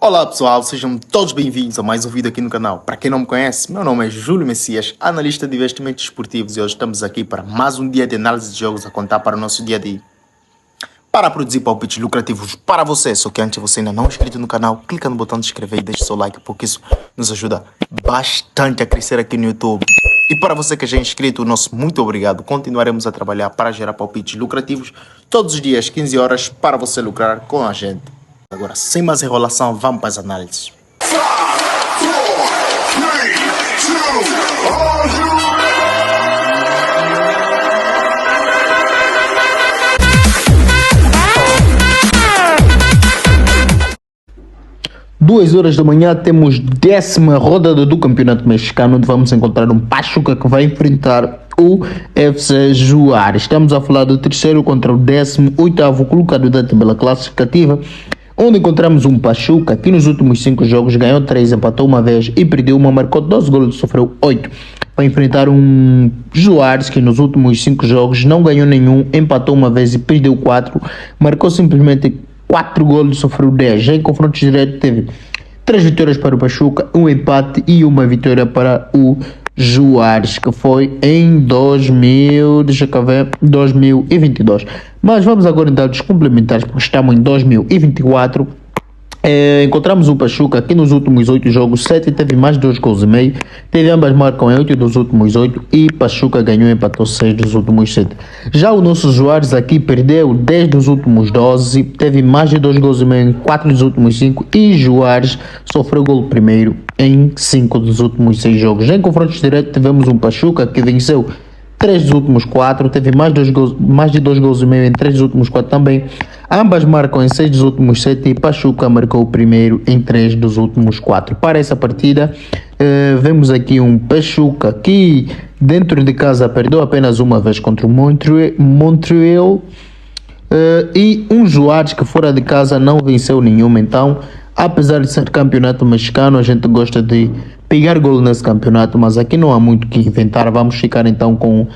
Olá pessoal, sejam todos bem-vindos a mais um vídeo aqui no canal. Para quem não me conhece, meu nome é Júlio Messias, analista de investimentos esportivos, e hoje estamos aqui para mais um dia de análise de jogos a contar para o nosso dia a dia. Para produzir palpites lucrativos para você, só que antes você ainda não é inscrito no canal, clica no botão de inscrever e deixe seu like, porque isso nos ajuda bastante a crescer aqui no YouTube. E para você que já é inscrito, nosso muito obrigado. Continuaremos a trabalhar para gerar palpites lucrativos todos os dias, 15 horas, para você lucrar com a gente. Agora, sem mais enrolação, vamos para as análises. 5, 4, 2 horas da manhã temos 10ª rodada do Campeonato Mexicano, onde vamos encontrar um Pachuca que vai enfrentar o FC Juárez. Estamos a falar do terceiro contra o 18º colocado da tabela classificativa, onde encontramos um Pachuca que nos últimos 5 jogos ganhou 3, empatou uma vez e perdeu uma, marcou 12 golos e sofreu 8. Vai enfrentar um Juárez que nos últimos 5 jogos não ganhou nenhum, empatou uma vez e perdeu 4, marcou simplesmente 4 golos e sofreu 10. Já em confrontos diretos teve 3 vitórias para o Pachuca, um empate e uma vitória para o Juárez, que foi em 2022. Mas vamos agora em dados complementares, porque estamos em 2024. Encontramos o Pachuca que nos últimos 8 jogos, 7 teve mais de 2 gols e meio, teve ambas marcam em 8 dos últimos 8 e Pachuca ganhou e empatou 6 dos últimos 7. Já o nosso Juárez aqui perdeu 10 dos últimos 12, teve mais de 2 gols e meio em 4 dos últimos 5 e Juárez sofreu gol primeiro em 5 dos últimos 6 jogos. Já em confrontos diretos tivemos um Pachuca que venceu 3 dos últimos 4, teve mais de 2 gols e meio em 3 dos últimos 4 também. Ambas marcam em 6 dos últimos 7 e Pachuca marcou o primeiro em 3 dos últimos 4. Para essa partida, vemos aqui um Pachuca que dentro de casa perdeu apenas uma vez contra o Montreal e um Juárez que fora de casa não venceu nenhuma. Então, apesar de ser campeonato mexicano, a gente gosta de pegar gol nesse campeonato, mas aqui não há muito o que inventar. Vamos ficar então com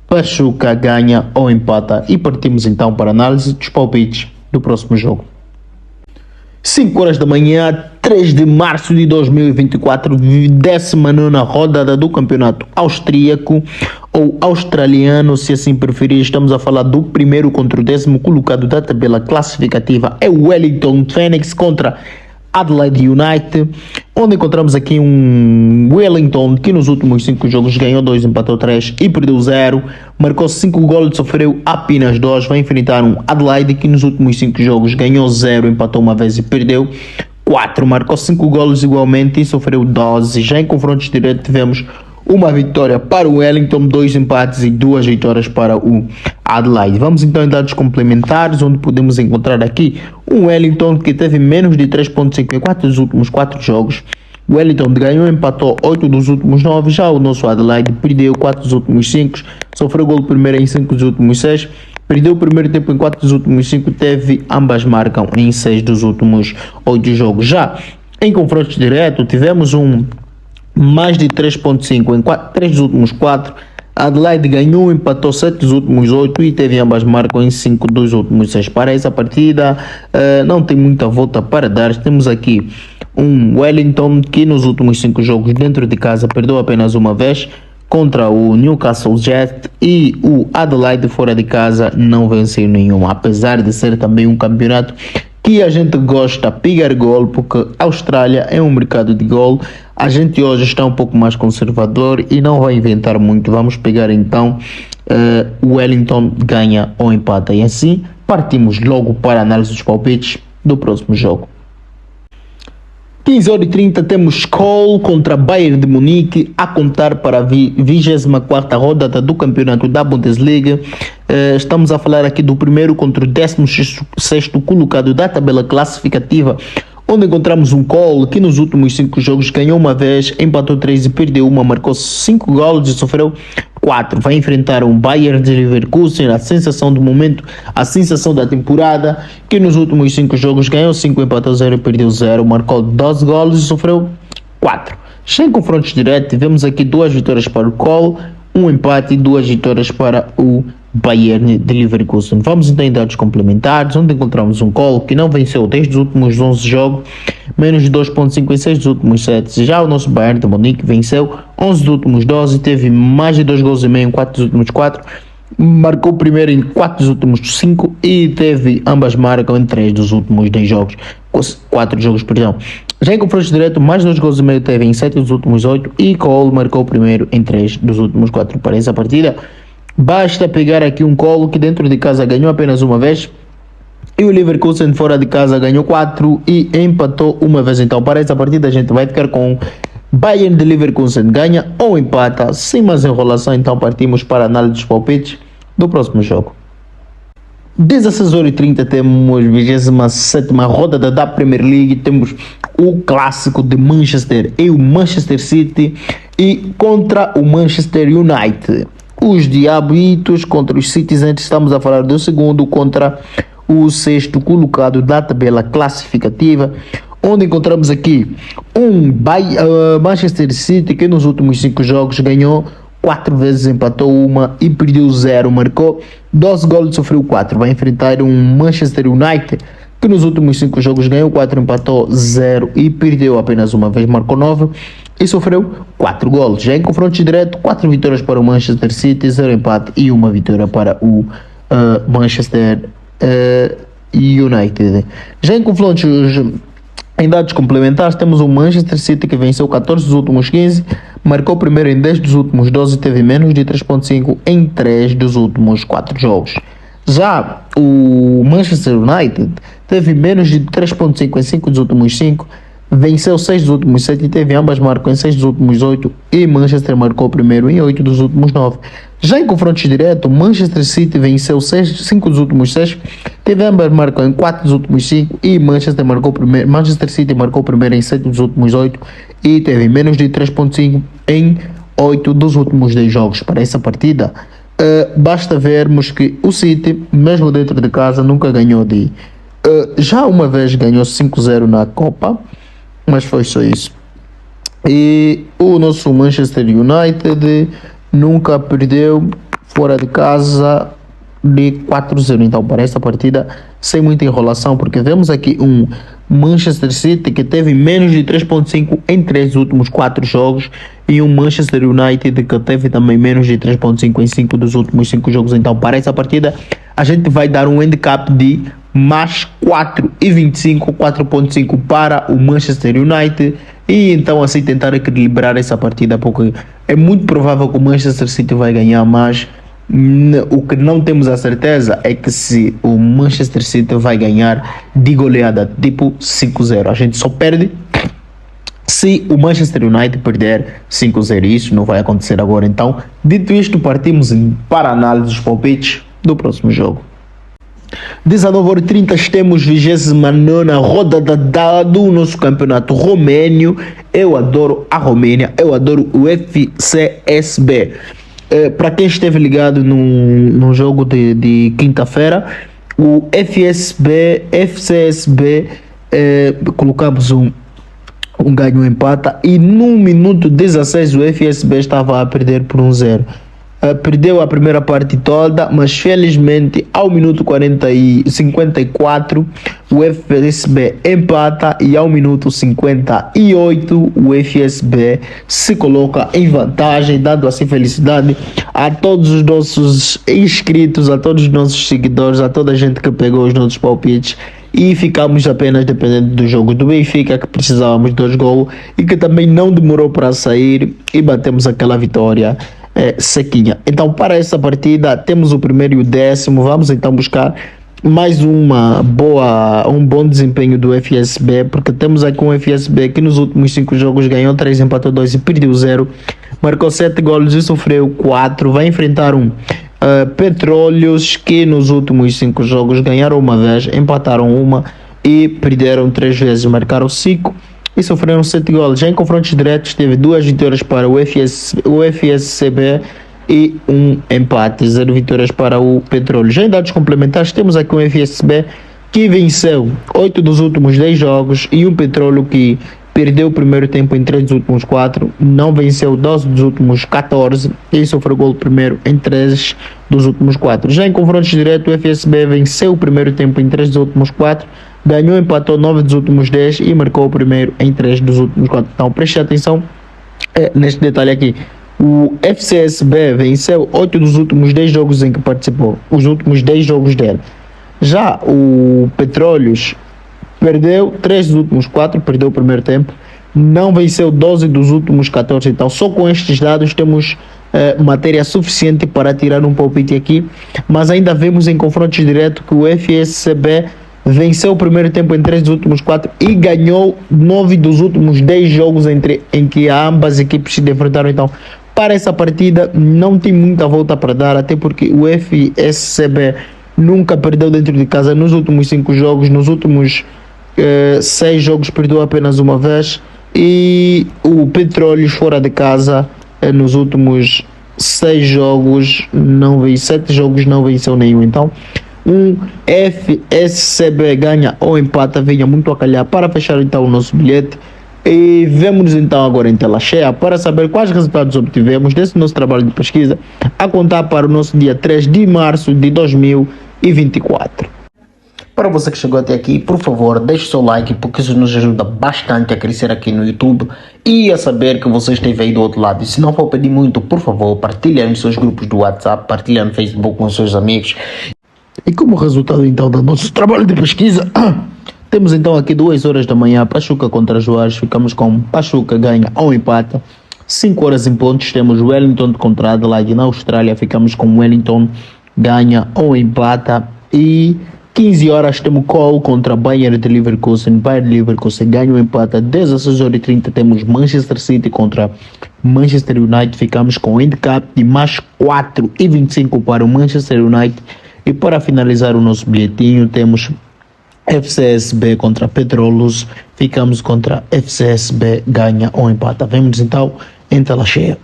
Pachuca ganha ou empata e partimos então para a análise dos palpites do próximo jogo. 5 horas da manhã, 3 de março de 2024, 19ª rodada do campeonato austríaco ou australiano, se assim preferir. Estamos a falar do primeiro contra o 10º colocado da tabela classificativa, é o Wellington Phoenix contra Adelaide United, onde encontramos aqui um Wellington que nos últimos 5 jogos ganhou 2, empatou 3 e perdeu 0, marcou 5 golos e sofreu apenas 2. Vai enfrentar um Adelaide que nos últimos 5 jogos ganhou 0, empatou uma vez e perdeu 4, marcou 5 golos igualmente e sofreu 12. Já em confrontos diretos tivemos uma vitória para o Wellington, 2 empates e 2 vitórias para o Adelaide. Vamos então em dados complementares, onde podemos encontrar aqui um Wellington que teve menos de 3.5 em 4 dos últimos 4 jogos. O Wellington ganhou e empatou 8 dos últimos 9. Já o nosso Adelaide perdeu 4 dos últimos 5, sofreu gol primeiro em 5 dos últimos 6, perdeu o primeiro tempo em 4 dos últimos 5, teve ambas marcam em 6 dos últimos 8 jogos. Já em confrontos diretos tivemos um mais de 3.5 em 3 dos últimos 4. Adelaide ganhou, empatou 7 dos últimos 8 e teve ambas marcam em 5 dos últimos 6. Para essa partida não tem muita volta para dar. Temos aqui um Wellington que nos últimos 5 jogos dentro de casa perdeu apenas uma vez contra o Newcastle Jets e o Adelaide fora de casa não venceu nenhum, apesar de ser também um campeonato que a gente gosta de pegar gol, porque a Austrália é um mercado de gol. A gente hoje está um pouco mais conservador e não vai inventar muito. Vamos pegar então o Wellington ganha ou empata. E assim partimos logo para a análise dos palpites do próximo jogo. 15h30 temos Cole contra Bayern de Munique a contar para a 24ª rodada do campeonato da Bundesliga. Estamos a falar aqui do primeiro contra o 16º colocado da tabela classificativa, onde encontramos um Cole que nos últimos 5 jogos ganhou uma vez, empatou 3 e perdeu uma, marcou 5 golos e sofreu 4. Vai enfrentar um Bayern de Leverkusen, a sensação do momento, a sensação da temporada, que nos últimos 5 jogos ganhou 5, empatou 0 e perdeu 0, marcou 12 golos e sofreu 4. Já em confrontos diretos tivemos aqui 2 vitórias para o Cole, um empate e 2 vitórias para o Bayern de Leverkusen. Vamos então em dados complementares, onde encontramos um Colo que não venceu desde os últimos 11 jogos, menos de 2.5 em 6 dos últimos 7. Já o nosso Bayern de Munique venceu 11 dos últimos 12, teve mais de 2 gols e meio em 4 dos últimos 4, marcou primeiro em 4 dos últimos 5 e teve ambas marcam em 3 dos últimos 10 jogos, 4 jogos, perdão. Já em confronto direto, mais 2 gols e meio teve em 7 dos últimos 8 e Colo marcou primeiro em 3 dos últimos 4 para essa partida. Basta pegar aqui um Colo que dentro de casa ganhou apenas uma vez e o Leverkusen fora de casa ganhou 4 e empatou uma vez. Então para essa partida a gente vai ficar com Bayern de Leverkusen ganha ou empata, sem mais enrolação. Então partimos para a análise dos palpites do próximo jogo. 16h30 temos 27ª rodada da Premier League, temos o clássico de Manchester e o Manchester City e contra o Manchester United. Os Diablitos contra os Citizens, estamos a falar do segundo contra o sexto colocado da tabela classificativa, onde encontramos aqui um Manchester City que nos últimos 5 jogos ganhou 4 vezes, empatou uma e perdeu 0, marcou 12 gols e sofreu 4. Vai enfrentar um Manchester United que nos últimos 5 jogos ganhou 4, empatou 0 e perdeu apenas uma vez, marcou 9 e sofreu 4 gols. Já em confronto direto, 4 vitórias para o Manchester City, 0 empate e uma vitória para o Manchester United. Já em confrontos em dados complementares, temos o Manchester City que venceu 14 dos últimos 15, marcou primeiro em 10 dos últimos 12 e teve menos de 3.5 em 3 dos últimos 4 jogos. Já o Manchester United teve menos de 3.5 em 5 dos últimos 5, venceu 6 dos últimos 7 e teve ambas marcam em 6 dos últimos 8 e Manchester marcou primeiro em 8 dos últimos 9. Já em confrontos direto, Manchester City venceu 5 dos últimos 6, teve ambas marcam em 4 dos últimos 5 e Manchester City marcou primeiro em 7 dos últimos 8 e teve menos de 3.5 em 8 dos últimos 10 jogos. Para essa partida, basta vermos que o City, mesmo dentro de casa, nunca ganhou de... já uma vez ganhou 5-0 na Copa, mas foi só isso. E o nosso Manchester United nunca perdeu fora de casa de 4-0. Então para esta partida, sem muita enrolação, porque vemos aqui um Manchester City que teve menos de 3.5 em 3 dos últimos 4 jogos e um Manchester United que teve também menos de 3.5 em 5 dos últimos 5 jogos. Então para essa partida a gente vai dar um handicap de mais 4,25, 4.5 para o Manchester United e então assim tentar equilibrar essa partida, porque é muito provável que o Manchester City vai ganhar, mas o que não temos a certeza é que se o Manchester City vai ganhar de goleada tipo 5-0. A gente só perde se o Manchester United perder 5-0, isso não vai acontecer agora. Então, dito isto, partimos para a análise dos palpites do próximo jogo. 19h30 temos 29ª rodada do nosso campeonato romênio. Eu adoro a Romênia, eu adoro o FCSB. Para quem esteve ligado no jogo de quinta-feira, o FCSB colocamos um ganho, empata e no minuto 16 o FCSB estava a perder por 1-0. Perdeu a primeira parte toda, mas felizmente ao minuto 54 o FSB empata e ao minuto 58 o FSB se coloca em vantagem, dando assim felicidade a todos os nossos inscritos, a todos os nossos seguidores, a toda a gente que pegou os nossos palpites. E ficamos apenas dependendo do jogo do Benfica, que precisávamos de 2 gols e que também não demorou para sair e batemos aquela vitória sequinha. Então para essa partida temos o primeiro e o 10º. Vamos então buscar mais um bom desempenho do FSB, porque temos aqui um FSB que nos últimos 5 jogos ganhou 3, empatou 2 e perdeu 0, marcou 7 golos e sofreu 4. Vai enfrentar um Petróleos que nos últimos 5 jogos ganharam uma vez, empataram uma e perderam 3 vezes, marcaram 5 e sofreram 7 gols. Já em confrontos diretos teve 2 vitórias para o FSCB e um empate, 0 vitórias para o Petróleo. Já em dados complementares temos aqui um FSB que venceu 8 dos últimos 10 jogos e um Petróleo que perdeu o primeiro tempo em 3 dos últimos 4, não venceu 12 dos últimos 14 e sofreu gol primeiro em 3 dos últimos 4. Já em confrontos diretos, o FSB venceu o primeiro tempo em 3 dos últimos 4, ganhou, empatou 9 dos últimos 10 e marcou o primeiro em 3 dos últimos 4. Então preste atenção neste detalhe aqui. O FCSB venceu 8 dos últimos 10 jogos em que participou, os últimos 10 jogos dele. Já o Petróleos perdeu 3 dos últimos 4, perdeu o primeiro tempo, não venceu 12 dos últimos 14. Então só com estes dados temos matéria suficiente para tirar um palpite aqui, mas ainda vemos em confrontos diretos que o FSCB venceu o primeiro tempo em 3 dos últimos 4 e ganhou 9 dos últimos 10 jogos em que ambas equipes se enfrentaram. Então, para essa partida não tem muita volta para dar, até porque o FSCB nunca perdeu dentro de casa nos últimos 5 jogos, nos últimos 6 jogos perdeu apenas uma vez, e o Petróleos fora de casa nos últimos 6 jogos, 7 jogos não venceu nenhum. Então um FSCB ganha ou empata, venha muito a calhar para fechar então o nosso bilhete. E vemos então agora em tela cheia para saber quais resultados obtivemos desse nosso trabalho de pesquisa a contar para o nosso dia 3 de março de 2024. Para você que chegou até aqui, por favor, deixe o seu like, porque isso nos ajuda bastante a crescer aqui no YouTube e a saber que você esteve aí do outro lado. E se não for pedir muito, por favor, partilhe nos seus grupos do WhatsApp, partilhe no Facebook com os seus amigos. E como resultado então do nosso trabalho de pesquisa, temos então aqui 2 horas da manhã, Pachuca contra Juarez, ficamos com Pachuca ganha ou empata. 5 horas em pontos, temos Wellington contra Adelaide na Austrália, ficamos com Wellington ganha ou empata. E 15 horas temos Cole contra Bayern de Leverkusen, Bayern de Leverkusen ganha ou empata. 16h30 temos Manchester City contra Manchester United, ficamos com handicap de mais 4,25 para o Manchester United. E para finalizar o nosso bilhetinho, temos FCSB contra Petróleos, ficamos contra FCSB ganha ou empata. Vemos então em tela cheia.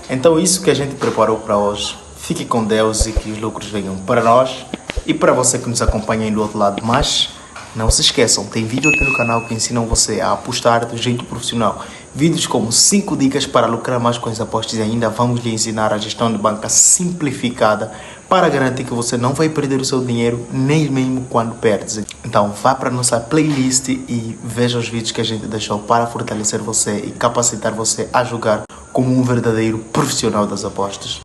Então isso que a gente preparou para hoje. Fique com Deus e que os lucros venham para nós e para você que nos acompanha aí do outro lado. Mas não se esqueçam, tem vídeo aqui no canal que ensinam você a apostar do jeito profissional. Vídeos como 5 dicas para lucrar mais com as apostas, e ainda vamos lhe ensinar a gestão de banca simplificada para garantir que você não vai perder o seu dinheiro nem mesmo quando perdes. Então vá para a nossa playlist e veja os vídeos que a gente deixou para fortalecer você e capacitar você a jogar como um verdadeiro profissional das apostas.